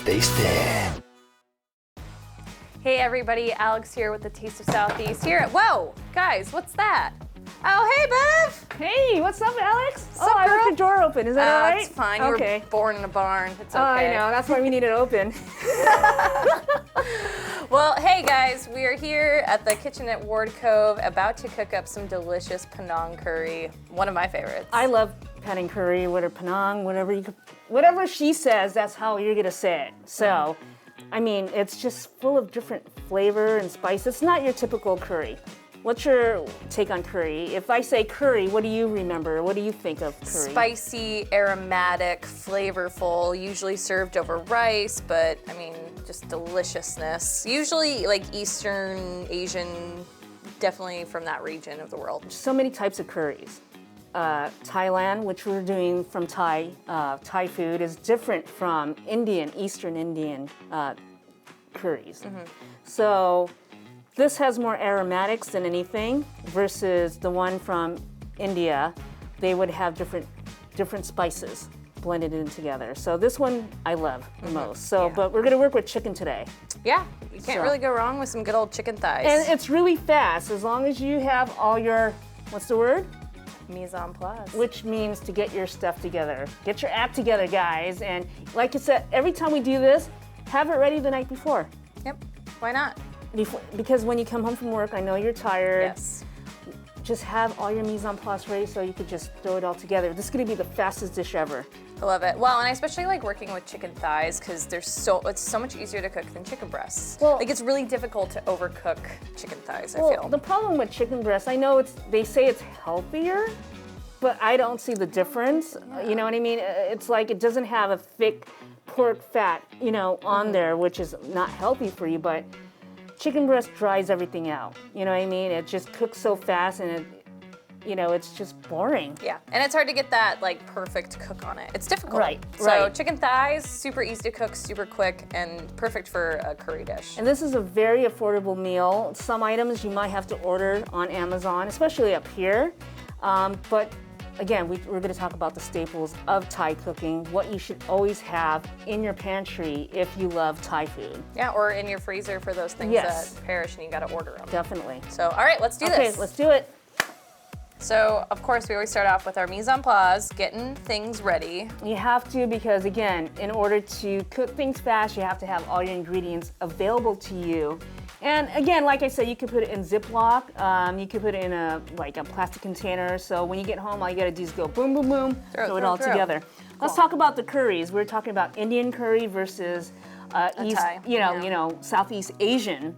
Tasty. Hey everybody, Alex here with the Taste of Southeast here at, whoa, guys, what's that? Oh, hey Bev! Hey, what's up, Alex? What's up, I girl? left the door open. Is that all right? It's fine. Okay. You were born in a barn. It's okay. Oh, I know. That's why we need it open. Well, hey guys, we are here at the kitchen at Ward Cove about to cook up some delicious Panang Curry, one of my favorites. I love Panang Curry, whatever Panang, whatever she says, that's how you're gonna say it. So, I mean, it's just full of different flavor and spice. It's not your typical curry. What's your take on curry? If I say curry, what do you remember? What do you think of curry? Spicy, aromatic, flavorful, usually served over rice, but I mean, just deliciousness. Usually like Eastern, Asian, definitely from that region of the world. So many types of curries. Thailand, which we're doing from Thai food, is different from Eastern Indian curries. So this has more aromatics than anything versus the one from India. They would have different spices blended in together. So this one I love the most. So, but we're gonna work with chicken today. Yeah, you can't really go wrong with some good old chicken thighs. And it's really fast as long as you have all your, what's the word? Mise en place. Which means to get your stuff together. Get your act together, guys. And like I said, every time we do this, have it ready the night before. Yep, why not? Because when you come home from work, I know you're tired. Yes. Just have all your mise en place ready so you could just throw it all together. This is gonna be the fastest dish ever. I love it. Well, and I especially like working with chicken thighs because it's so much easier to cook than chicken breasts. Well, like it's really difficult to overcook chicken thighs, I feel. The problem with chicken breasts, I know they say it's healthier, but I don't see the difference. You know what I mean? It's like it doesn't have a thick pork fat, on there, which is not healthy for you, but chicken breast dries everything out. You know what I mean? It just cooks so fast and it's just boring. Yeah, and it's hard to get that like perfect cook on it. It's difficult. Right. So chicken thighs, super easy to cook, super quick, and perfect for a curry dish. And this is a very affordable meal. Some items you might have to order on Amazon, especially up here. But again, we're going to talk about the staples of Thai cooking, what you should always have in your pantry if you love Thai food. Yeah, or in your freezer for those things that perish and you got to order them. Definitely. So, all right, let's do this. Okay, let's do it. So, of course, we always start off with our mise en place, getting things ready. You have to because, again, in order to cook things fast, you have to have all your ingredients available to you. And again, like I said, you could put it in Ziploc. You could put it in a plastic container. So when you get home, all you gotta do is go boom, boom, boom, throw it all together. Cool. Let's talk about the curries. We're talking about Indian curry versus Thai. Southeast Asian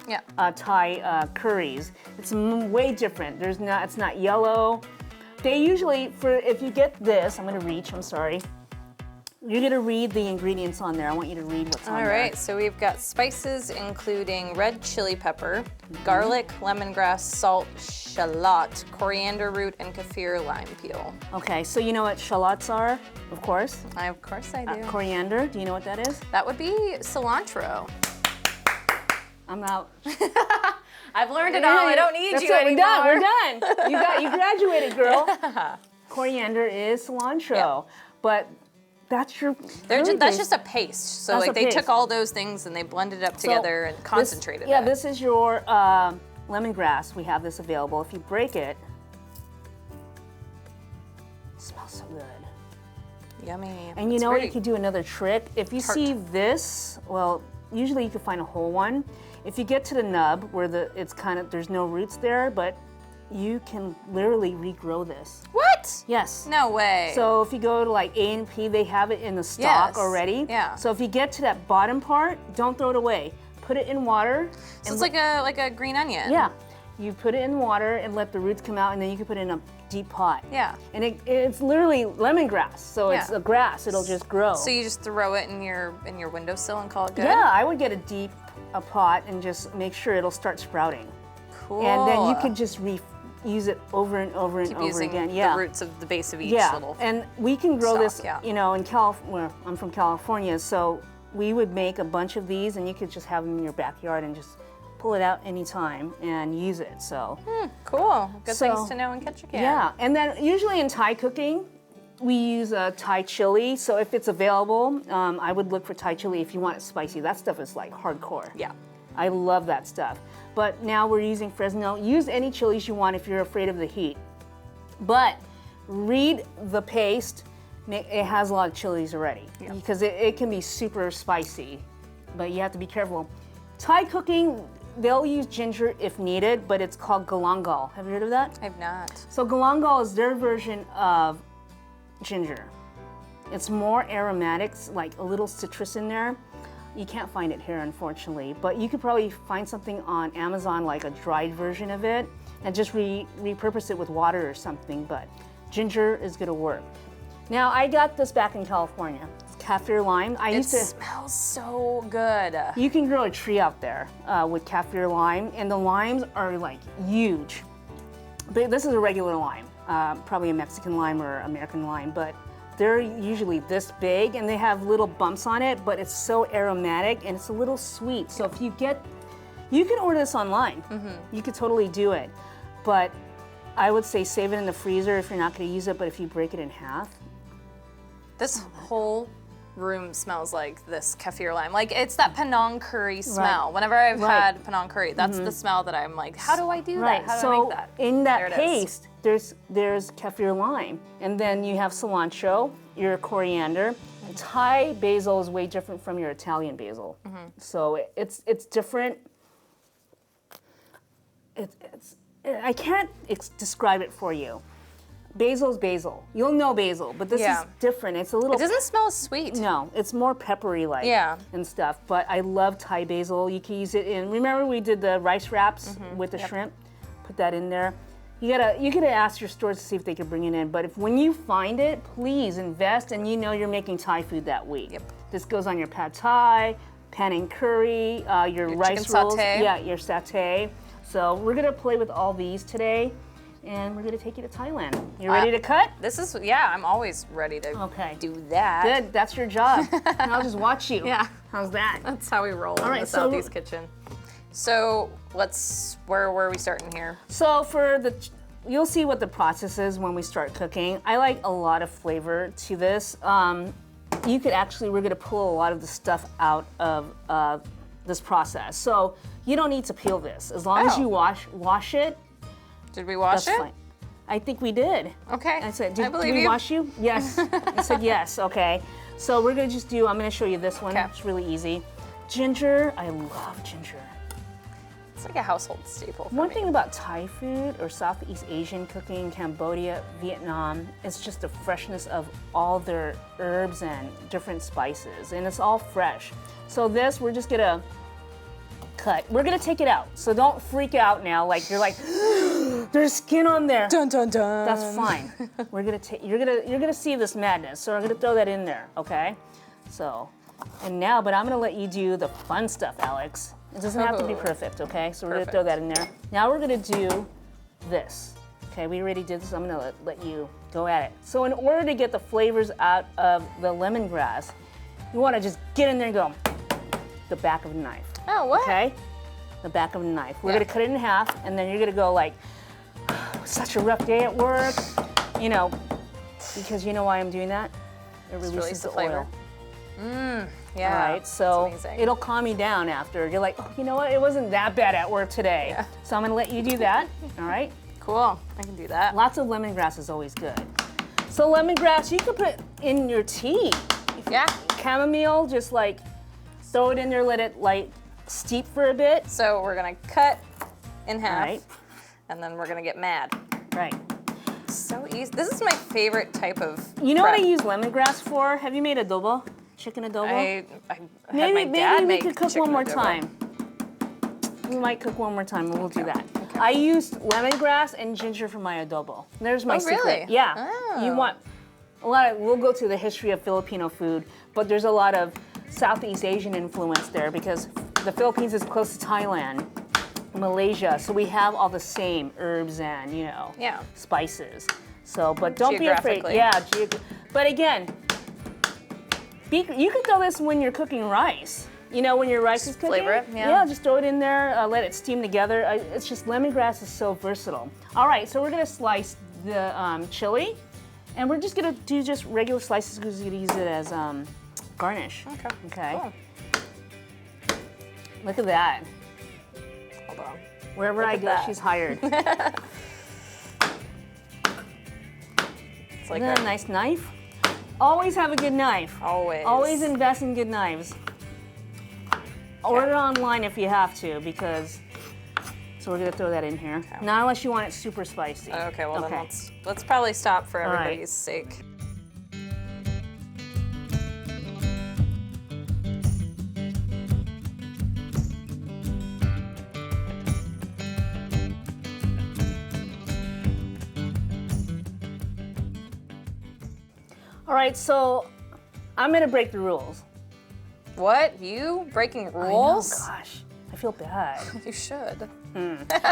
Thai curries. It's way different. It's not yellow. They usually, if you get this, I'm gonna reach. I'm sorry. You're gonna read the ingredients on there. I want you to read what's on there. All right, so we've got spices including red chili pepper, garlic, lemongrass, salt, shallot, coriander root, and kaffir lime peel. Okay, so you know what shallots are, of course? Of course I do. Coriander, do you know what that is? That would be cilantro. I'm out. I've learned it all. I don't need you anymore. We're done. You graduated, girl. Coriander is cilantro, but that's just a paste. So they took all those things and they blended it up together and concentrated it. This is your lemongrass. We have this available. If you break it, smells so good. Yummy. And you know what? You could do another trick. If you see this, well, usually you can find a whole one. If you get to the nub where there's no roots there, but you can literally regrow this. What? Yes. No way. So if you go to like A&P, they have it in the stock already. Yeah. So if you get to that bottom part, don't throw it away. Put it in water. So it's like a green onion. Yeah. You put it in water and let the roots come out, and then you can put it in a deep pot. Yeah. And it's literally lemongrass, so it's a grass. It'll just grow. So you just throw it in your windowsill and call it good? Yeah, I would get a pot and just make sure it'll start sprouting. Cool. And then you could just use it over and over and over again. Yeah. The roots of the base of each little. And we can grow this, yeah. in California. I'm from California, so we would make a bunch of these, and you could just have them in your backyard and just pull it out anytime and use it. So cool. Good things to know in Ketchikan. Yeah, and then usually in Thai cooking, we use a Thai chili, so if it's available, I would look for Thai chili if you want it spicy. That stuff is like hardcore. Yeah. I love that stuff. But now we're using Fresno. Use any chilies you want if you're afraid of the heat. But read the paste. It has a lot of chilies already because it can be super spicy, but you have to be careful. Thai cooking, they'll use ginger if needed, but it's called Galangal. Have you heard of that? I've not. So Galangal is their version of ginger. It's more aromatics, like a little citrus in there. You can't find it here, unfortunately, but you could probably find something on Amazon, like a dried version of it, and just repurpose it with water or something, but ginger is gonna work. Now, I got this back in California. It's Kaffir Lime. It smells so good. You can grow a tree out there with Kaffir Lime, and the limes are like huge. But this is a regular lime, probably a Mexican lime or American lime, but they're usually this big and they have little bumps on it, but it's so aromatic and it's a little sweet. So if you can order this online. You could totally do it. But I would say save it in the freezer if you're not gonna use it, but if you break it in half. This whole room smells like this kaffir lime. Like it's that Panang Curry smell. Right. Whenever I've had Panang Curry, that's the smell that I'm like, how do I do that? How do I make that? In that paste, there's kaffir lime, and then you have cilantro, your coriander. Thai basil is way different from your Italian basil, so it's different. I can't describe it for you. Basil's basil. You'll know basil, but this is different. It's a little. It doesn't smell as sweet. No, it's more peppery like and stuff. But I love Thai basil. You can use it in. Remember we did the rice wraps with the shrimp. Put that in there. You gotta ask your stores to see if they can bring it in. But when you find it, please invest, and you know you're making Thai food that week. Yep. This goes on your pad Thai, Panang Curry, your rice chicken rolls. satay. Yeah, your satay. So we're gonna play with all these today. And we're gonna take you to Thailand. You ready to cut? This is, I'm always ready to do that. Good, that's your job. And I'll just watch you. Yeah. How's that? That's how we roll in the so Southeast kitchen. So where are we starting here? So you'll see what the process is when we start cooking. I like a lot of flavor to this. We're gonna pull a lot of the stuff out of this process. So you don't need to peel this. As long as you wash it. Did we wash it? Fine. I think we did. Okay. I said, I believe we you. wash you? Yes. I said yes. Okay. So we're gonna just I'm gonna show you this one. It's really easy. Ginger. I love ginger. It's like a household staple for One me. thing about Thai food or Southeast Asian cooking, Cambodia, Vietnam, it's just the freshness of all their herbs and different spices, and it's all fresh. So this, we're just gonna cut. We're gonna take it out. So don't freak out now. Like you're like, there's skin on there. Dun dun dun. That's fine. We're gonna take. You're gonna see this madness. So I'm gonna throw that in there. Okay. So, but I'm gonna let you do the fun stuff, Alex. It doesn't have to be perfect. Okay. So we're gonna throw that in there. Now we're gonna do this. Okay. We already did this. I'm gonna let you go at it. So in order to get the flavors out of the lemongrass, you want to just get in there and go the back of the knife. Oh, what? Okay? The back of the knife. We're gonna cut it in half, and then you're gonna go like, such a rough day at work, because you know why I'm doing that? It releases the flavor. oil. Yeah. All right, so it'll calm you down after. You're like, oh, you know what? It wasn't that bad at work today. Yeah. So I'm gonna let you do that. All right? Cool. I can do that. Lots of lemongrass is always good. So lemongrass, you can put in your tea. Yeah. Chamomile, just like throw it in there, let it steep for a bit. So we're gonna cut in half, Right. and then we're gonna get mad. Right. So easy. This is my favorite type of You know what I prep. use lemongrass for? Have you made adobo? Chicken adobo? I had my dad maybe we make could cook chicken one more adobo. time. We might cook one more time, and we'll do that. Okay. I used lemongrass and ginger for my adobo. There's my secret. Really? Yeah. Oh. You want we'll go to the history of Filipino food, but there's a lot of Southeast Asian influence there because the Philippines is close to Thailand, Malaysia, so we have all the same herbs and spices. So, but don't be afraid. Yeah, but again, you can throw this when you're cooking rice. When your rice is cooking. Flavor it, Yeah, just throw it in there, let it steam together. It's just lemongrass is so versatile. All right, so we're gonna slice the chili, And we're just gonna do just regular slices because you're gonna use it as garnish. Okay. Cool. Look at that. Hold on. Wherever I go, she's hired. It's like Isn't that a nice knife? Always have a good knife. Always. Always invest in good knives. Order online if you have to, because. So we're gonna throw that in here. Okay. Not unless you want it super spicy. Okay, well then let's probably stop for everybody's sake. All right, so I'm gonna break the rules. What? You breaking rules? Oh gosh, I feel bad. You should.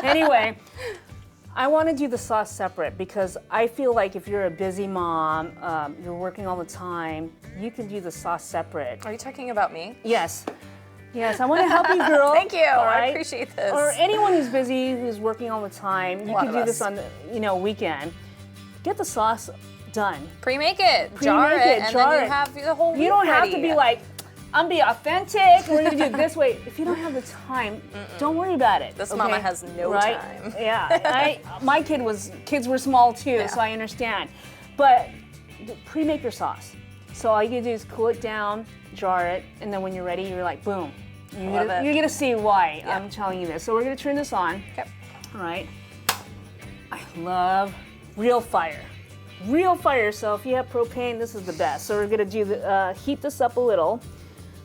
Anyway, I want to do the sauce separate because I feel like if you're a busy mom, you're working all the time, you can do the sauce separate. Are you talking about me? Yes. Yes, I want to help you, girl. Thank you. All I right? appreciate this. Or anyone who's busy, who's working all the time, you can do this on the weekend. Get the sauce done. Pre-make it, jar it, and then you have the whole week You don't have ready. to be like, I'm be authentic. We're gonna do it this way. If you don't have the time, don't worry about it. This mama has no time. Yeah, my kids were small too, so I understand. But pre-make your sauce. So all you gotta do is cool it down, jar it, and then when you're ready, you're like, boom. You're gonna see why I'm telling you this. So we're gonna turn this on. Okay. All right. I love real fire. Real fire. So if you have propane, this is the best. So we're gonna do heat this up a little.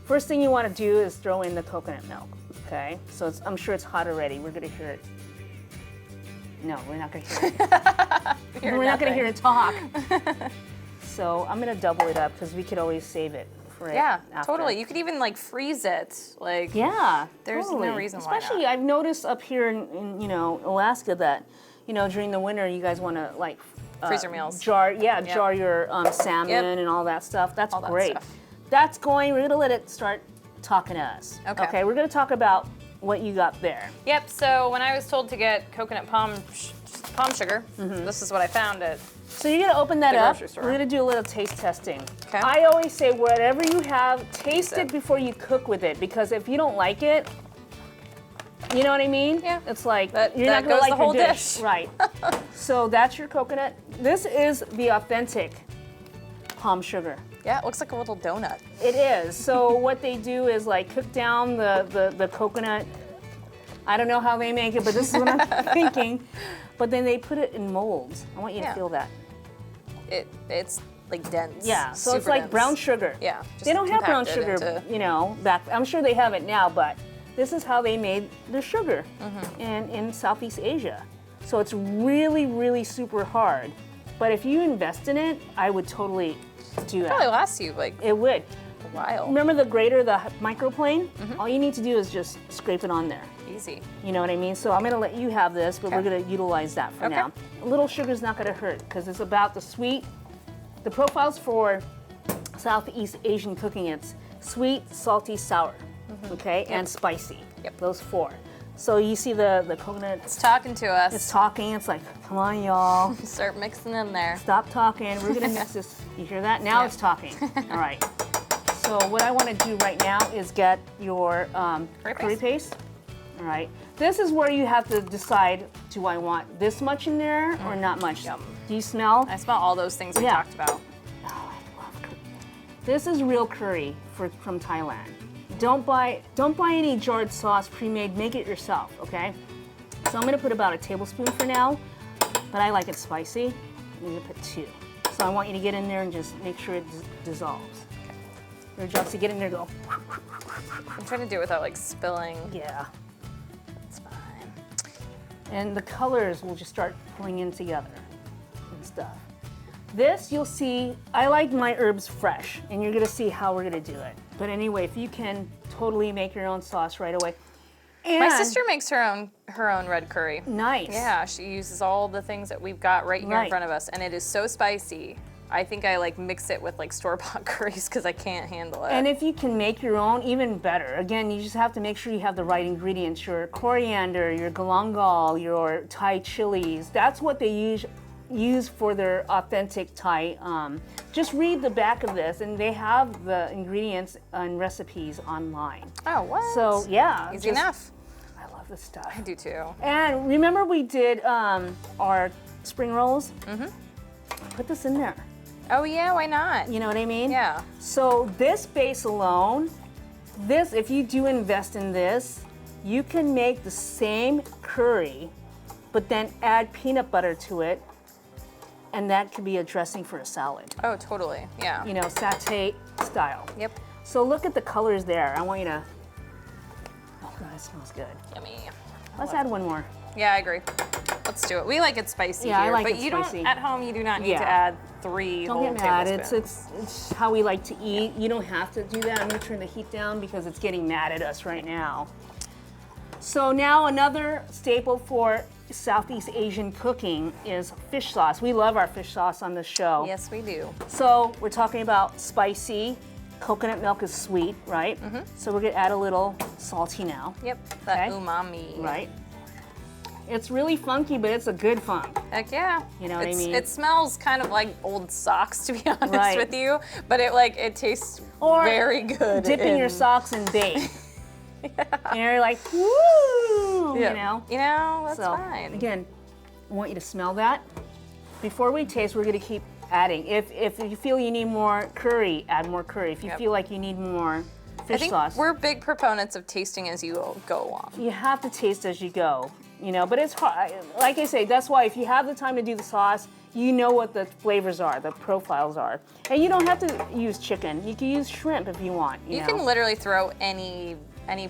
First thing you want to do is throw in the coconut milk, okay? So I'm sure it's hot already. We're going to hear it. No, we're not going to hear it. We're not going to hear it talk. So I'm going to double it up because we could always save it for after. Totally. You could even like freeze it. Like there's totally. no reason why Especially, not. I've noticed up here in Alaska that during the winter you guys want to like freeze your meals. Jar your salmon and all that stuff. That's all great. That stuff. That's going. We're gonna let it start talking to us. Okay. We're gonna talk about what you got there. Yep. So when I was told to get coconut palm sugar, this is what I found at. So you're gonna open that up. grocery store. We're gonna do a little taste testing. Okay. I always say whatever you have, taste it before you cook with it, because if you don't like it, you know what I mean? Yeah. It's like that you're not gonna goes like the whole your dish. Right. So that's your coconut. This is the authentic palm sugar. Yeah, it looks like a little donut. It is. So what they do is like cook down the coconut. I don't know how they make it, but this is what I'm thinking. But then they put it in molds. I want you to feel that. It's like dense. Yeah. So it's super like dense. brown sugar. Yeah. They don't have brown compacted sugar, into- back. I'm sure they have it now, but this is how they made their sugar in Southeast Asia. So it's really, really super hard. But if you invest in it, I would totally do that. Probably lasts you like It would. a while. Remember the grater, the microplane? All you need to do is just scrape it on there. Easy. You know what I mean? So I'm going to let you have this, but we're going to utilize that for now. A little sugar's not going to hurt because it's about the sweet. The profiles for Southeast Asian cooking, it's sweet, salty, sour, okay, and spicy. Yep. Those four. So you see the coconut. It's talking to us. It's talking. It's like, come on, y'all. Start mixing in there. Stop talking. We're going to mix this. You hear that? Now it's talking. All right. So what I want to do right now is get your curry paste. All right. This is where you have to decide, do I want this much in there or not much? Yum. Do you smell? I smell all those things we talked about. Oh, I love curry. This is real curry from Thailand. Don't buy any jarred sauce pre-made. Make it yourself, okay? So I'm gonna put about a tablespoon for now, but I like it spicy. I'm gonna put 2. So I want you to get in there and just make sure it dissolves. Okay. Your job to get in there and go. I'm trying to do it without like spilling. Yeah. It's fine. And the colors will just start pulling in together and stuff. This, you'll see, I like my herbs fresh, and you're gonna see how we're gonna do it. But anyway, if you can totally make your own sauce right away. And My sister makes her own red curry. Nice. Yeah, she uses all the things that we've got right here in front of us, and it is so spicy. I think I like mix it with like store-bought curries because I can't handle it. And if you can make your own, even better. Again, you just have to make sure you have the right ingredients. Your coriander, your galangal, your Thai chilies. That's what they use for their authentic Thai, just read the back of this, and they have the ingredients and recipes online. Oh, what? So yeah, Easy enough. I love this stuff. I do too. And remember we did our spring rolls? Mm-hmm. Put this in there. Oh yeah, why not? You know what I mean? Yeah. So this base alone, if you do invest in this, you can make the same curry, but then add peanut butter to it, and that could be a dressing for a salad. Oh, totally. Yeah. You know, satay style. Yep. So look at the colors there. I want you to, oh God, it smells good. Yummy. Let's add one more. Yeah, I agree. Let's do it. We like it spicy Yeah, I here, like but it you spicy. don't, at home, you do not need Yeah. to add 3 Don't whole get mad. tablespoons. It's how we like to eat. You don't have to do that. I'm gonna turn the heat down because it's getting mad at us right now. So now another staple for Southeast Asian cooking is fish sauce. We love our fish sauce on the show. Yes, we do. So we're talking about spicy. Coconut milk is sweet, right? Mm-hmm. So we're gonna add a little salty now. Yep, that Okay. umami. Right. It's really funky, but it's a good funk. Heck yeah. You know what I mean? It smells kind of like old socks, to be honest Right. with you, but it tastes Or very good. Dipping your socks in bake. And you're like, woo! Yeah. You know? You know, that's So, fine. again, I want you to smell that. Before we taste, we're gonna keep adding. If you feel you need more curry, add more curry. If you Yep. feel like you need more I fish think sauce, we're big proponents of tasting as you go along. you have to taste as you go. You know, but it's hard. Like I say, that's why if you have the time to do the sauce, you know what the flavors are, the profiles are. And you don't have to use chicken. You can use shrimp if you want. You know? can literally throw any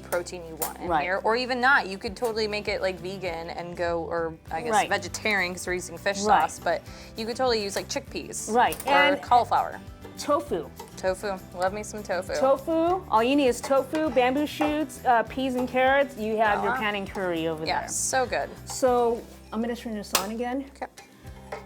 protein you want in Right. here, or even not. You could totally make it like vegan and go, or I guess Right. vegetarian because we're using fish Right. sauce, but you could totally use like chickpeas. Right. Or And- cauliflower. Tofu. Tofu. Love me some tofu. Tofu, all you need is tofu, bamboo shoots, peas and carrots. You have your Panang Curry over Yeah, there. so good. So I'm gonna turn this on again. Okay.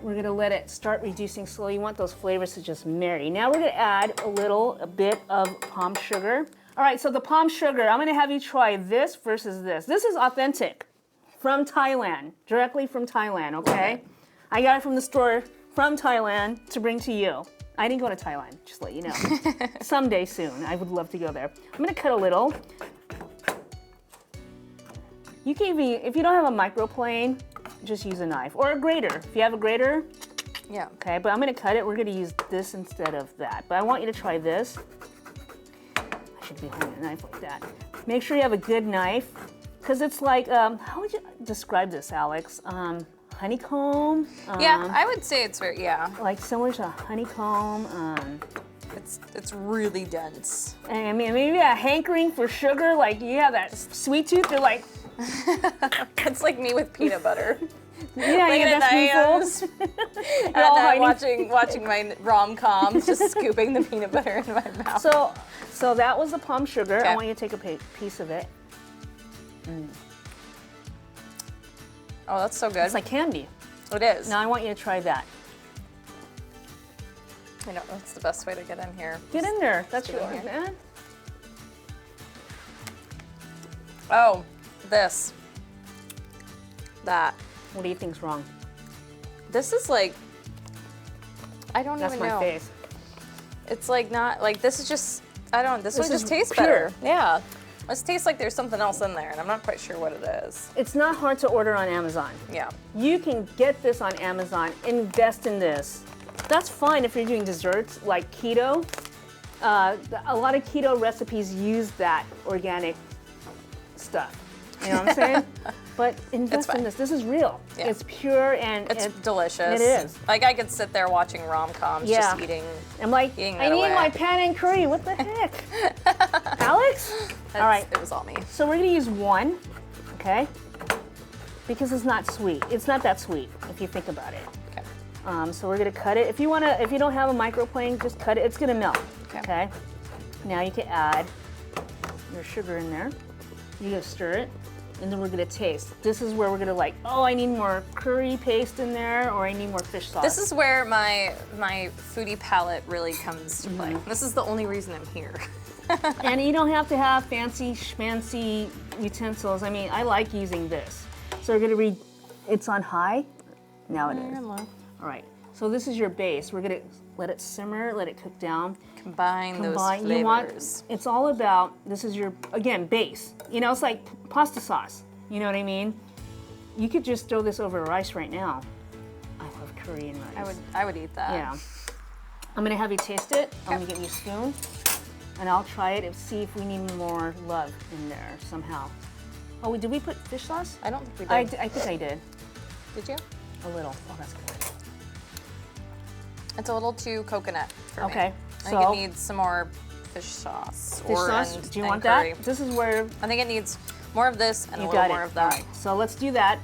We're gonna let it start reducing slowly. You want those flavors to just marry. Now we're gonna add a bit of palm sugar. All right, so the palm sugar, I'm gonna have you try this versus this. This is authentic from Thailand, directly from Thailand, okay? I got it from the store from Thailand to bring to you. I didn't go to Thailand, just to let you know. Someday soon, I would love to go there. I'm gonna cut a little. You can even, if you don't have a microplane, just use a knife or a grater. If you have a grater, Yeah. okay, but I'm gonna cut it. We're gonna use this instead of that. But I want you to try this. I should be holding a knife like that. Make sure you have a good knife, because it's like, how would you describe this, Alex? Honeycomb? Yeah, I would say it's very, yeah. Like similar to honeycomb. It's really dense. And I mean, maybe a hankering for sugar, like you have that sweet tooth, you're like, It's like me with peanut butter. yeah, Like yeah, at that's night, spoonfuls. At all night hiding. watching my rom-coms, just scooping the peanut butter in my mouth. So that was the palm sugar. Okay. I want you to take a piece of it. Oh, that's so good. It's like candy. It is. Now I want you to try that. I know, that's the best way to get in here. Get in there. That's get in yours, here. man. Oh, this. That. What do you think's wrong? This is like, I don't That's even my know. face. It's like not, like this is just, this one is just tastes pure. better. Yeah. This tastes like there's something else in there, and I'm not quite sure what it is. It's not hard to order on Amazon. Yeah. You can get this on Amazon. Invest in this. That's fine if you're doing desserts like keto. A lot of keto recipes use that organic stuff. You know what I'm saying? But invest in fine. this. This is real. Yeah. It's pure and It's delicious. It is. Like I could sit there watching rom-coms, Yeah. just eating. I'm like, Eating I that need away. my Panang Curry. What the heck? Alex? All right. It was all me. So we're gonna use one, okay? Because it's not sweet. It's not that sweet if you think about it. Okay. So we're gonna cut it. If you don't have a microplane, just cut it. It's gonna melt. Okay. Now you can add your sugar in there. You're gonna stir it, and then we're gonna taste. This is where we're gonna like, oh, I need more curry paste in there, or I need more fish sauce. This is where my foodie palate really comes to play. Mm-hmm. This is the only reason I'm here. And you don't have to have fancy schmancy utensils. I mean, I like using this. So we're gonna it's on high. Now it is. All right, so this is your base. We're gonna let it simmer, let it cook down. Combine those flavors. You want, it's all about, this is your, again, base. You know, it's like pasta sauce. You know what I mean? You could just throw this over rice right now. I love Korean rice. I would eat that. Yeah. I'm gonna have you taste it. I'm gonna get you a spoon, and I'll try it and see if we need more love in there somehow. Oh, did we put fish sauce? I don't think we did. I think I did. Did you? A little. Oh, that's good. It's a little too coconut for me. Okay. I think it needs some more fish sauce. Fish sauce? Do you want curry. that? This is where I think it needs more of this and a you little got more it. of that. All right, so let's do that.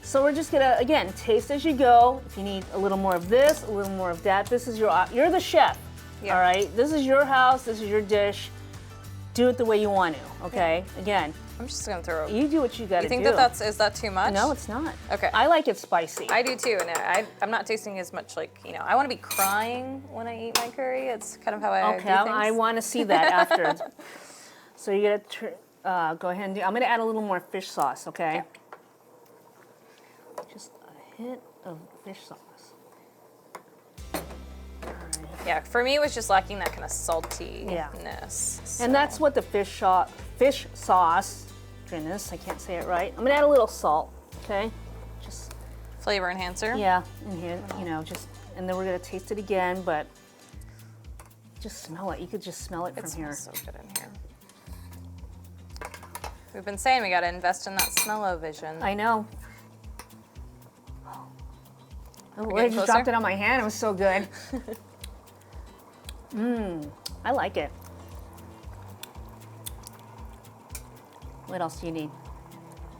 So we're just gonna, again, taste as you go. If you need a little more of this, a little more of that, this is you're the chef, all right? This is your house, this is your dish. Do it the way you want to, okay? Yeah. Again. I'm just gonna throw. You do what you gotta do. You think is that too much? No, it's not. Okay. I like it spicy. I do too, and I'm not tasting as much like, you know, I wanna be crying when I eat my curry. It's kind of how I do things. I wanna see that after. So you're gonna go ahead and I'm gonna add a little more fish sauce, okay? Just a hint of fish sauce. Yeah, for me it was just lacking that kind of saltiness. So. And that's what the fish sauce, goodness, I can't say it right. I'm gonna add a little salt, okay? Just flavor enhancer. Yeah, in here, you know, just, and then we're gonna taste it again, but just smell it. You could just smell it from here. It smells so good in here. We've been saying we gotta invest in that smell-o-vision. I know. Oh, I just dropped it on my hand. It was so good. I like it. What else do you need?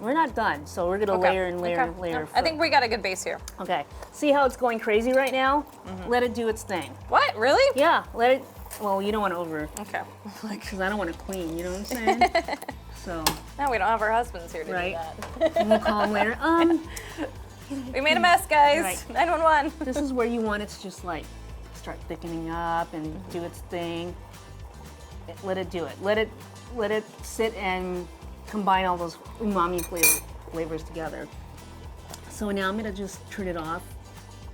We're not done, so we're gonna layer and layer and layer. I think we got a good base here. Okay. See how it's going crazy right now? Let it do its thing. What? Really? Yeah. Let it. Well, you don't want to over. Okay. Because I don't want to clean. You know what I'm saying? So. No, we don't have our husbands here to do that. And we'll call them later. We made a mess, guys. Right. 911. This is where you want it to just like start thickening up and do its thing. Let it do it. Let it sit and combine all those umami flavors together. So now I'm gonna just turn it off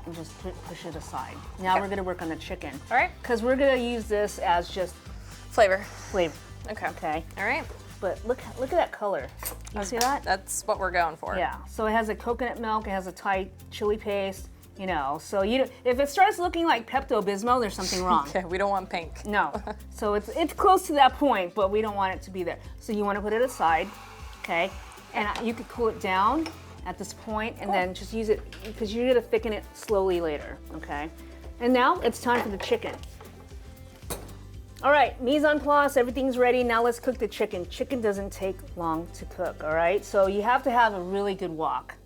and just push it aside. Now we're gonna work on the chicken. All right. Because we're gonna use this as just flavor. Okay. Okay. All right. But look at that color. You see that? That's what we're going for. Yeah. So it has a coconut milk. It has a Thai chili paste. You know. So if it starts looking like Pepto-Bismol, there's something wrong. Okay. We don't want pink. No. So it's close to that point, but we don't want it to be there. So you want to put it aside, okay? And you could cool it down at this point, and then just use it because you're gonna thicken it slowly later, okay? And now it's time for the chicken. All right, mise en place, everything's ready. Now let's cook the chicken. Chicken doesn't take long to cook, all right? So you have to have a really good wok.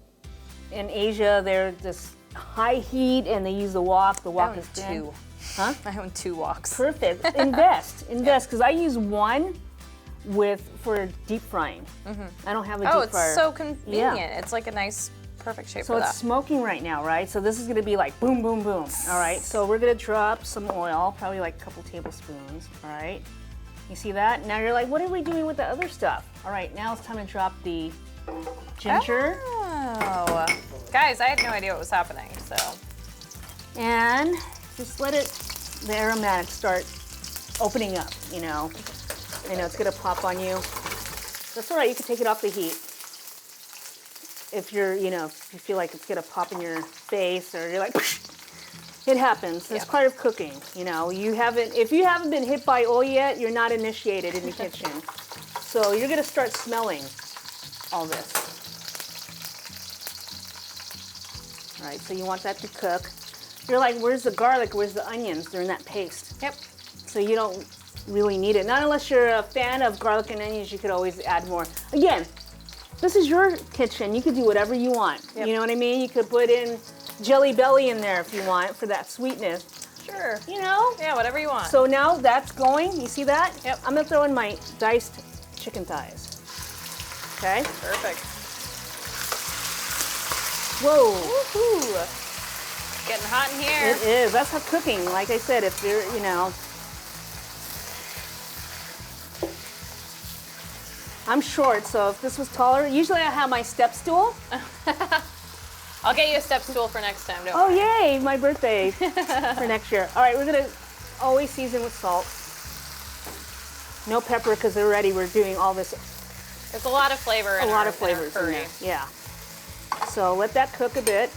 In Asia, they're this high heat and they use the wok. The wok is thin. Huh? I own 2 woks. Perfect. Invest, because I use one for deep frying. I don't have a deep fryer. Oh, it's so convenient. Yeah. It's like a nice, perfect shape for that. So it's smoking right now, right? So this is gonna be like boom, boom, boom. All right, so we're gonna drop some oil, probably like a couple tablespoons, all right? You see that? Now you're like, what are we doing with the other stuff? All right, now it's time to drop the ginger. Oh. Guys, I had no idea what was happening, so. And just let the aromatics start opening up, you know. I know it's gonna pop on you. That's all right, you can take it off the heat. If you're, if you feel like it's gonna pop in your face or you're like, it happens. It's part of cooking, you know. If you haven't been hit by oil yet, you're not initiated in the kitchen. So you're gonna start smelling all this. All right, so you want that to cook. You're like, where's the garlic? Where's the onions? They're in that paste. Yep. So you don't really need it. Not unless you're a fan of garlic and onions, you could always add more. Again, this is your kitchen. You could do whatever you want. Yep. You know what I mean? You could put in Jelly Belly in there if you want for that sweetness. Sure. You know? Yeah, whatever you want. So now that's going. You see that? Yep. I'm gonna throw in my diced chicken thighs. Okay? Perfect. Whoa. Woohoo! Getting hot in here. It is. That's how cooking. Like I said, if you're, I'm short, so if this was taller, usually I have my step stool. I'll get you a step stool for next time, don't Oh, worry. yay, my birthday for next year. All right, we're gonna always season with salt. No pepper, because already we're doing all this. There's a lot of flavor in A our, lot of in our flavors in curry. there. Yeah. So let that cook a bit.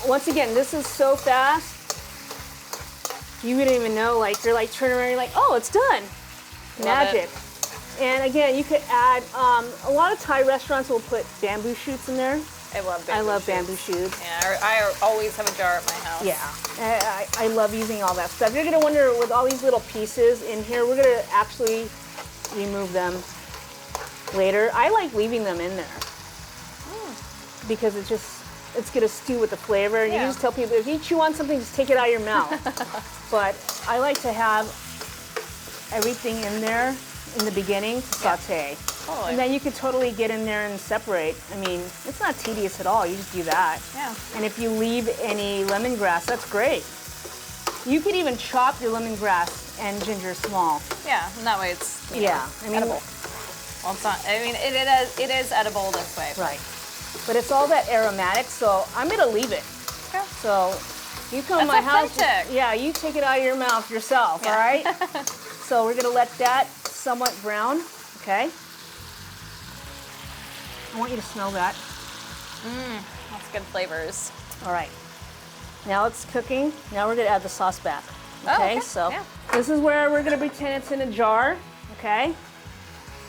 Once again, this is so fast. You wouldn't even know, like, you're like turning around, you're like, oh, it's done. Magic. And again, you could add, a lot of Thai restaurants will put bamboo shoots in there. I love bamboo I love shoots. bamboo shoots. Yeah, I always have a jar at my house. Yeah, I love using all that stuff. You're gonna wonder, with all these little pieces in here, we're gonna actually remove them later. I like leaving them in there because it's gonna stew with the flavor. And you Yeah. can just tell people, if you chew on something, just take it out of your mouth. But I like to have everything in there in the beginning to saute. Totally. And then you could totally get in there and separate. I mean, it's not tedious at all. You just do that. Yeah. And if you leave any lemongrass, that's great. You could even chop your lemongrass and ginger small. Yeah, and that way it's you know, Yeah, I mean, edible. Well, it's not. I mean, it is edible this way. right. But it's all that aromatic, so I'm gonna leave it. Okay. So you come to my That's house, authentic. yeah, you take it out of your mouth yourself, all right? So we're gonna let that somewhat brown, okay? I want you to smell that. That's good flavors. All right. Now it's cooking. Now we're gonna add the sauce back. Oh, okay. So Yeah. this is where we're gonna pretend it's in a jar, okay?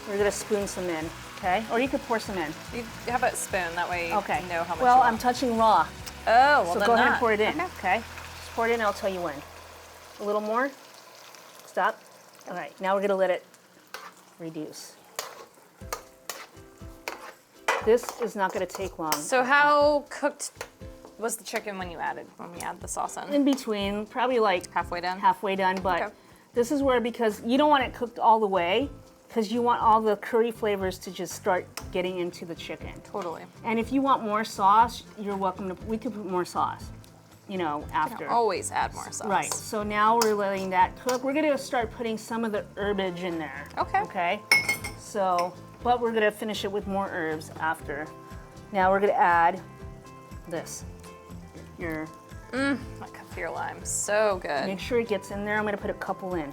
We're gonna spoon some in, okay? Or you could pour some in. You have a spoon, that way Okay. you know how much well, you I'm want. touching raw, Oh, well so then go ahead not. and pour it in, Okay. okay? Just pour it in and I'll tell you when. A little more. Stop. All right, now we're gonna let it reduce. This is not gonna take long. So how cooked was the chicken when we added the sauce in? In between, probably like Halfway done? halfway done, but Okay. this is where, because you don't want it cooked all the way, because you want all the curry flavors to just start getting into the chicken. Totally. And if you want more sauce, you're welcome to, we could put more sauce, you know, You after. can always add more sauce. Right, so now we're letting that cook. We're gonna start putting some of the herbage in there. Okay. Okay, so, but we're gonna finish it with more herbs after. Now we're gonna add this. Your, My Kaffir Lime, so good. make sure it gets in there. I'm gonna put a couple in.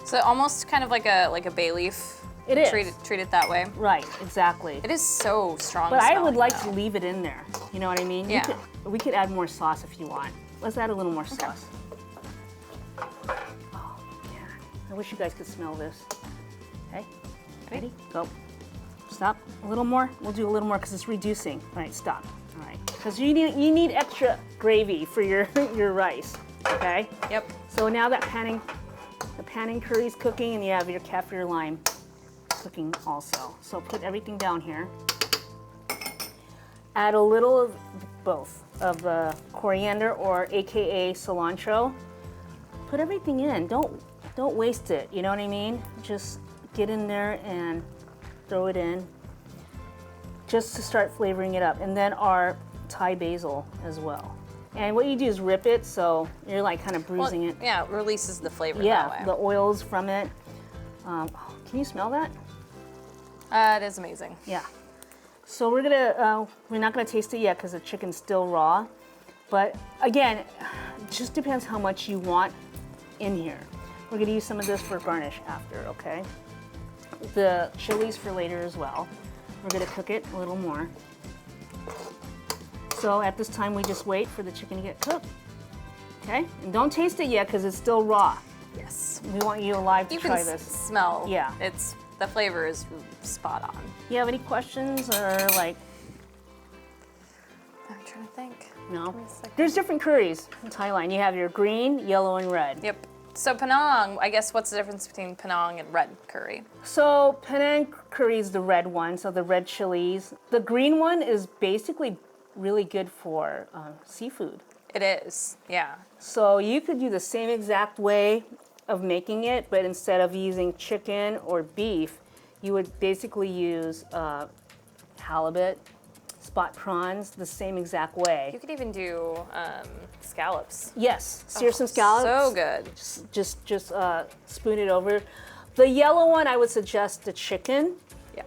So almost kind of like a bay leaf. It is. Treat it that way. Right, exactly. It is so strong. But I would smelling, like though. to leave it in there. You know what I mean? Yeah. We could add more sauce if you want. Let's add a little more sauce. Oh, man. I wish you guys could smell this. Okay, ready? Go. Stop. A little more. We'll do a little more because it's reducing. All right, stop. All right, because you need extra gravy for your your rice. Okay. Yep. So now that the Panang Curry is cooking, and you have your Kaffir Lime cooking also. So put everything down here. Add a little of both of the coriander, or AKA cilantro. Put everything in. Don't waste it. You know what I mean? Just get in there and throw it in, just to start flavoring it up. And then our Thai basil as well. And what you do is rip it, so you're like kind of bruising it. Yeah, it releases the flavor Yeah, that way. the oils from it. Can you smell that? It is amazing. Yeah. So we're not gonna taste it yet because the chicken's still raw. But again, it just depends how much you want in here. We're gonna use some of this for garnish after, okay? The chilies for later as well. We're gonna cook it a little more. So at this time, we just wait for the chicken to get cooked. Okay? And don't taste it yet because it's still raw. Yes. We want you alive to You try can this. smell. Yeah. The flavor is spot on. You have any questions or like, I'm trying to think. no? Give me a second. There's different curries in Thailand. You have your green, yellow, and red. Yep. So Panang, I guess what's the difference between Panang and red curry? So Panang Curry is the red one, so the red chilies. The green one is basically really good for seafood. It is, yeah. So you could do the same exact way of making it, but instead of using chicken or beef, you would basically use halibut, spot prawns, the same exact way. You could even do scallops. Yes, sear some scallops. So good. Just spoon it over. The yellow one, I would suggest the chicken. Yeah.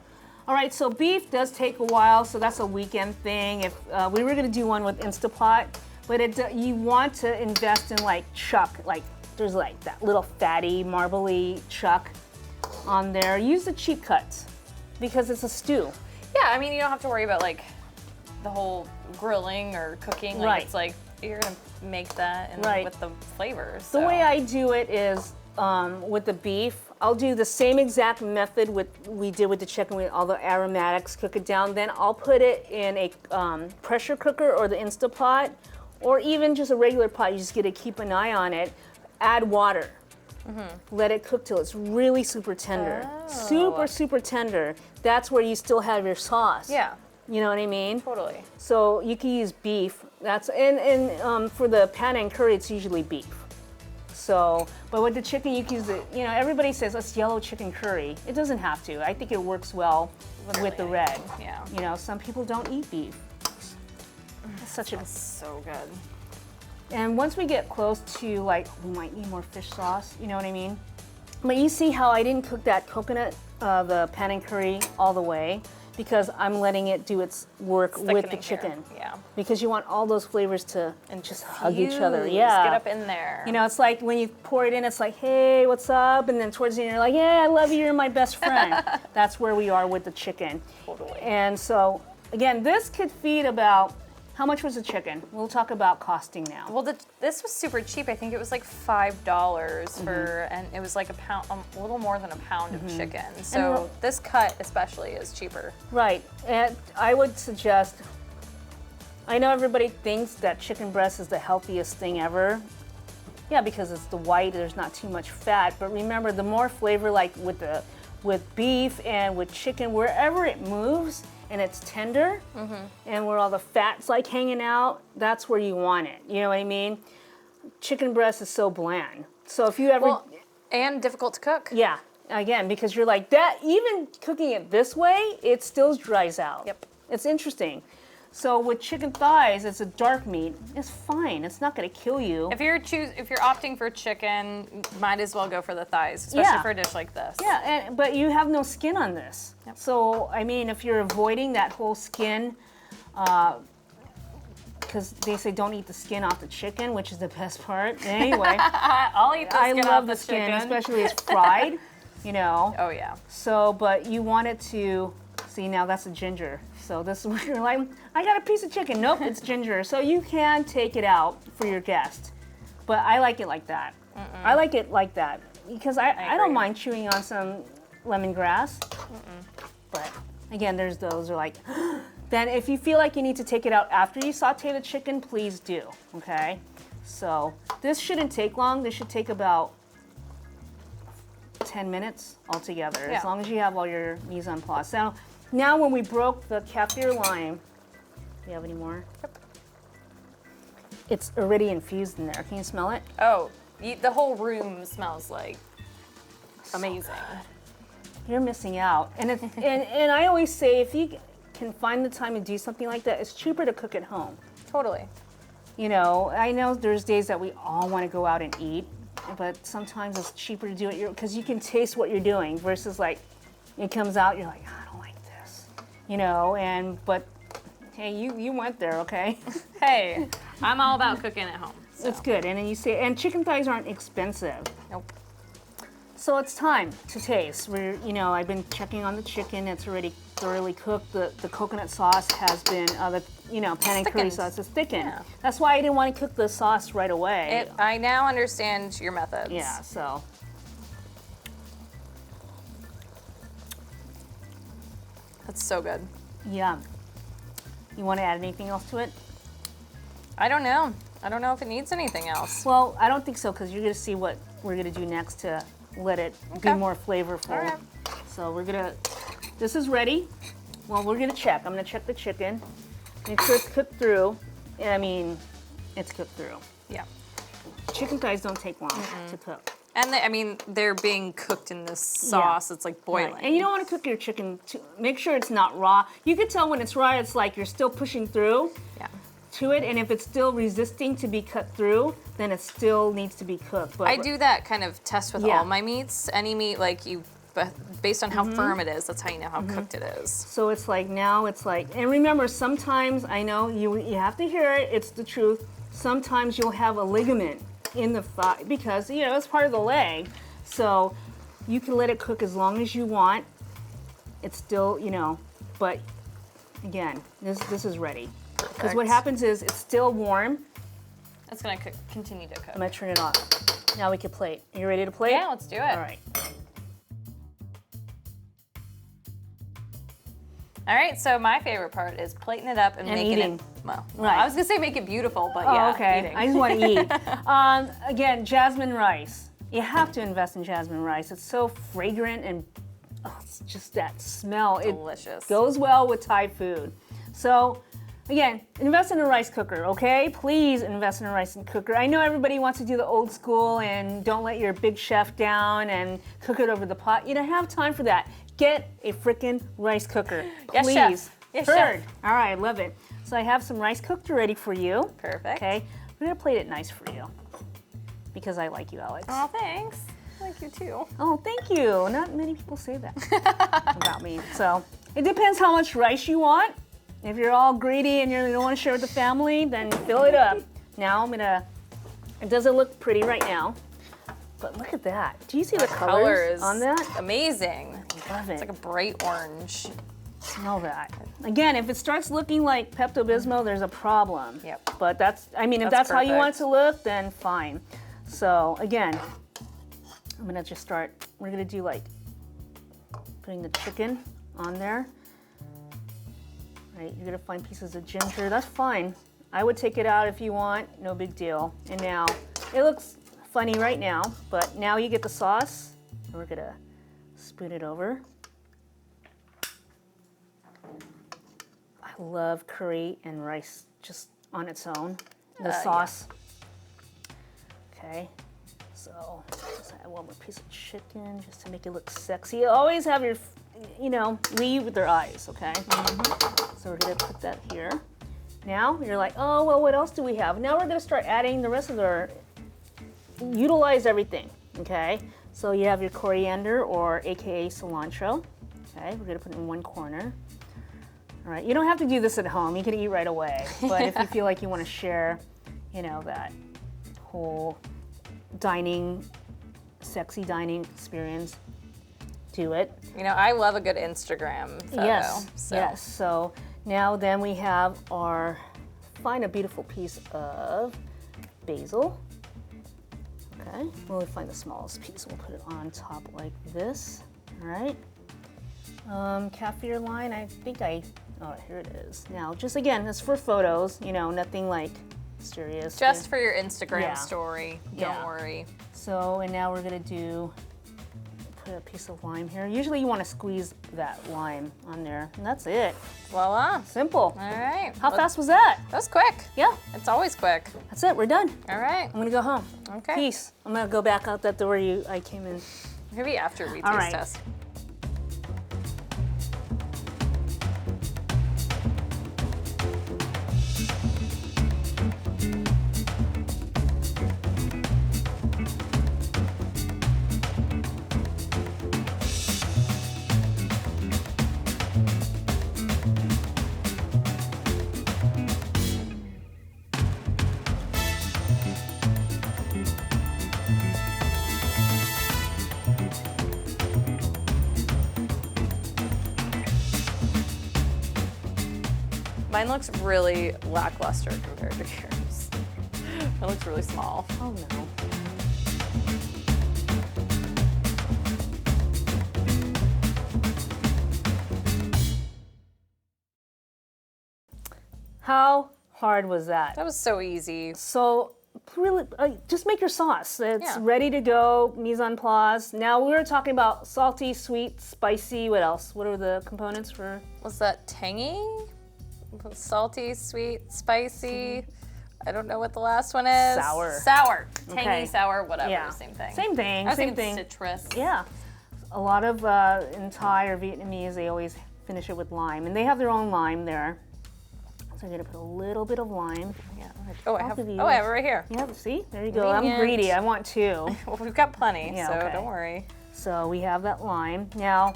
All right, so beef does take a while, so that's a weekend thing. If we were gonna do one with Instapot, but you want to invest in like chuck, like there's like that little fatty, marbly chuck on there. Use the cheap cuts because it's a stew. Yeah, I mean, you don't have to worry about like the whole grilling or cooking. Like, Right. It's like you're gonna make that and Right. with the flavors. The way I do it is with the beef, I'll do the same exact method we did with the chicken with all the aromatics, cook it down. Then I'll put it in a pressure cooker or the Instapot, or even just a regular pot. You just get to keep an eye on it. Add water. Let it cook till it's really super tender. Super tender. That's where you still have your sauce. Yeah, You know what I mean? totally. So you can use beef. That's and for the Panang Curry, it's usually beef. So, but with the chicken, you can use it. You know, everybody says it's yellow chicken curry. It doesn't have to. I think it works well with the red. Yeah. You know, some people don't eat beef. It's such a. So good. And once we get close to like, we might need more fish sauce. You know what I mean? But you see how I didn't cook that coconut, the Panang Curry, all the way, because I'm letting it do its work with the Thickening chicken. here. Yeah. Because you want all those flavors to And just hug each other. fuse, Yeah. Get up in there. You know, it's like when you pour it in, it's like, hey, what's up? And then towards the end, you're like, yeah, I love you, you're my best friend. That's where we are with the chicken. Totally. And so, again, this could feed about, how much was the chicken? We'll talk about costing now. Well, this was super cheap. I think it was like $5 for, and it was like a pound, a little more than a pound of chicken. So this cut especially is cheaper. Right. And I would suggest, I know everybody thinks that chicken breast is the healthiest thing ever. Yeah, because it's the white, there's not too much fat. But remember, the more flavor, like with beef and with chicken, wherever it moves and it's tender, and where all the fat's like hanging out, that's where you want it. You know what I mean? Chicken breast is so bland. So if you ever, Well, and difficult to cook. yeah, again, because you're like that, even cooking it this way, it still dries out. Yep. It's interesting. So with chicken thighs, it's a dark meat. It's fine. It's not going to kill you. If you're opting for chicken, might as well go for the thighs, especially Yeah. for a dish like this. Yeah, but you have no skin on this. Yep. So, I mean, if you're avoiding that whole skin, because they say don't eat the skin off the chicken, which is the best part. Anyway, I'll eat the I skin love off the the skin, chicken. especially as fried, you know. Oh yeah. So, but you want it to, see now that's a ginger. So this is where you're like, I got a piece of chicken. Nope, it's ginger. So you can take it out for your guest. But I like it like that. I like it like that because I don't agree. mind chewing on some lemongrass. But again, there's those who are like, then if you feel like you need to take it out after you saute the chicken, please do, okay? So this shouldn't take long. This should take about 10 minutes altogether, Yeah. as long as you have all your mise en place. Now when we broke the Kaffir Lime, do you have any more? Yep. It's already infused in there. Can you smell it? Oh, the whole room smells like amazing. You're missing out. And and I always say, if you can find the time to do something like that, it's cheaper to cook at home. Totally. You know, I know there's days that we all want to go out and eat, but sometimes it's cheaper to do it because you can taste what you're doing versus like it comes out, you're like, I don't like this, you know. But hey, you went there, okay? Hey, I'm all about cooking at home. So. It's good. And then you say, and chicken thighs aren't expensive. Nope. So it's time to taste. I've been checking on the chicken. It's already thoroughly cooked. The coconut sauce has been, Panang Curry Thickened. sauce is thickened. Yeah. That's why I didn't want to cook the sauce right away. I now understand your methods. Yeah, so. That's so good. Yeah. You want to add anything else to it? I don't know. I don't know if it needs anything else. Well, I don't think so, because you're going to see what we're going to do next to let it be Okay. more flavorful. All right. So this is ready. Well, we're going to check. I'm going to check the chicken. Make sure it's cooked through. I mean, it's cooked through. Yeah. Chicken thighs don't take long to cook. And they're being cooked in this sauce. It's like boiling. Right. And you don't want to cook your chicken make sure it's not raw. You can tell when it's raw, it's like you're still pushing through Yeah. to it, and if it's still resisting to be cut through, then it still needs to be cooked. But I do that kind of test with Yeah. all my meats. Any meat, like but based on how firm it is, that's how you know how cooked it is. So it's like now it's like, and remember, sometimes I know you have to hear it. It's the truth. Sometimes you'll have a ligament in the thigh because it's part of the leg. So you can let it cook as long as you want. It's still but again, this is ready. Because what happens is it's still warm. It's gonna continue to cook. I'm gonna turn it off. Now we can plate. Are you ready to plate? Yeah, let's do it. All right. All right, so my favorite part is plating it up and making eating. it. Well, Right. I was gonna say make it beautiful, but Oh, okay. eating. I just want to eat. Again, jasmine rice. You have to invest in jasmine rice. It's so fragrant and it's just that smell. Delicious. It goes well with Thai food. So, again, invest in a rice cooker, okay? Please invest in a rice cooker. I know everybody wants to do the old school and don't let your big chef down and cook it over the pot. You don't have time for that. Get a freaking rice cooker, please. Yes, chef. Yes, Heard. chef. All right, I love it. So I have some rice cooked ready for you. Perfect. Okay, I'm gonna plate it nice for you because I like you, Alex. Oh, thanks. I like you too. Oh, thank you. Not many people say that about me. So it depends how much rice you want. If you're all greedy and you don't want to share with the family, then fill it up. Now it doesn't look pretty right now, but look at that. Do you see the colors on that? Amazing. Love it. It's like a bright orange. Smell that. Again, if it starts looking like Pepto-Bismol, there's a problem. Yep. But if that's how you want it to look, then fine. So again, I'm gonna just start, we're gonna do like putting the chicken on there. Right, you're gonna find pieces of ginger, that's fine. I would take it out if you want, no big deal. And now, it looks funny right now, but now you get the sauce, and we're gonna spoon it over. I love curry and rice just on its own. The sauce. Okay, so just add one more piece of chicken just to make it look sexy. You always have your, lead with their eyes, okay? So we're gonna put that here. Now you're like, oh, well, what else do we have? Now we're gonna start adding the rest of utilize everything, okay? So you have your coriander or AKA cilantro. Okay, we're gonna put it in one corner. All right, you don't have to do this at home. You can eat right away. But if you feel like you wanna share, that whole sexy dining experience, do it. I love a good Instagram photo. Yes, So. yes. So now then we have find a beautiful piece of basil. Okay, we'll find the smallest piece. We'll put it on top like this. All right. Kaffir Lime, I think oh, here it is. Now, just again, it's for photos, nothing like serious. Just for your Instagram Yeah. story. Yeah. Don't worry. So, and now we're gonna put a piece of lime here. Usually you wanna squeeze that lime on there, and that's it. Voila. Simple. All right. How fast was that? That was quick. Yeah, It's always quick. that's it, we're done. All right. I'm gonna go home. Okay. Peace. I'm gonna go back out that door I came in. Maybe after we All taste right. test. Mine looks really lackluster compared to yours. It looks really small. Oh no. How hard was that? That was so easy. So really, just make your sauce. It's Yeah. ready to go, mise en place. Now we were talking about salty, sweet, spicy. What else? What are the components for? Was that tangy? Salty, sweet, spicy? I don't know what the last one is. Sour. Sour. Tangy, Okay. sour, whatever. Yeah. Same thing. Same thing. I was Same thinking thing. citrus. Yeah. A lot of in Thai or Vietnamese, they always finish it with lime, and they have their own lime there. So I'm gonna put a little bit of lime. Yeah. Oh, I have give you- it right here. Yeah, see, there you go. I'm Convenient. greedy. I want two. Well, we've got plenty, Yeah, so okay. don't worry. So we have that lime. Now,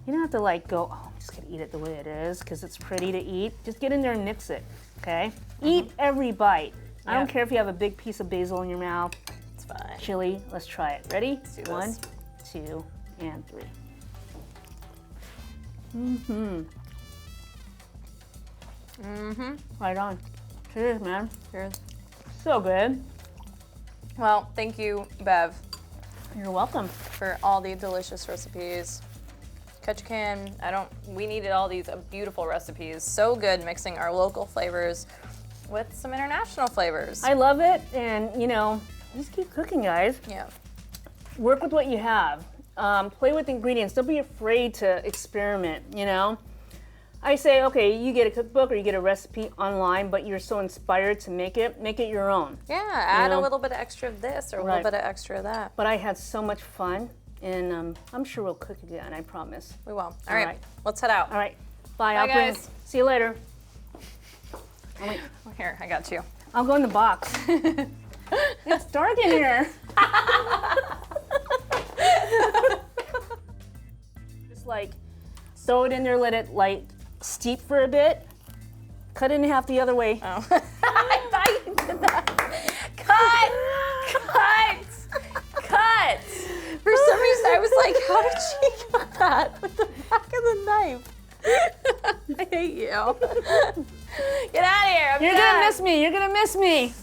you don't have to like go, oh, I'm just gonna eat it the way it is because it's pretty to eat. Just get in there and mix it, okay? Eat every bite. I don't care if you have a big piece of basil in your mouth. It's fine. Chili, let's try it. Ready? Let's do this. 1, 2, and 3. Right on. Cheers, man. Cheers. So good. Well, thank you, Bev, You're welcome. for all the delicious recipes. Ketchikan, we needed all these beautiful recipes. So good mixing our local flavors with some international flavors. I love it, and you know, just keep cooking, guys. Yeah. Work with what you have. Play with ingredients. Don't be afraid to experiment, you know? I say, okay, you get a cookbook or you get a recipe online, but you're so inspired to make it your own. Yeah, add know? a little bit of extra of this or a little bit of extra of that. But I had so much fun, and I'm sure we'll cook again, I promise. We will. All All right, right. let's head out. All right, bye. Bye, guys. See you later. Here, I got you. I'll go in the box. It's dark in here. Just like throw it in there, let it like steep for a bit. Cut it in half the other way. Oh. I thought you did that. Cut! For some reason, I was like, how did she cut that with the back of the knife? I hate you. Get out of here. I'm You're done. gonna miss me. You're gonna miss me.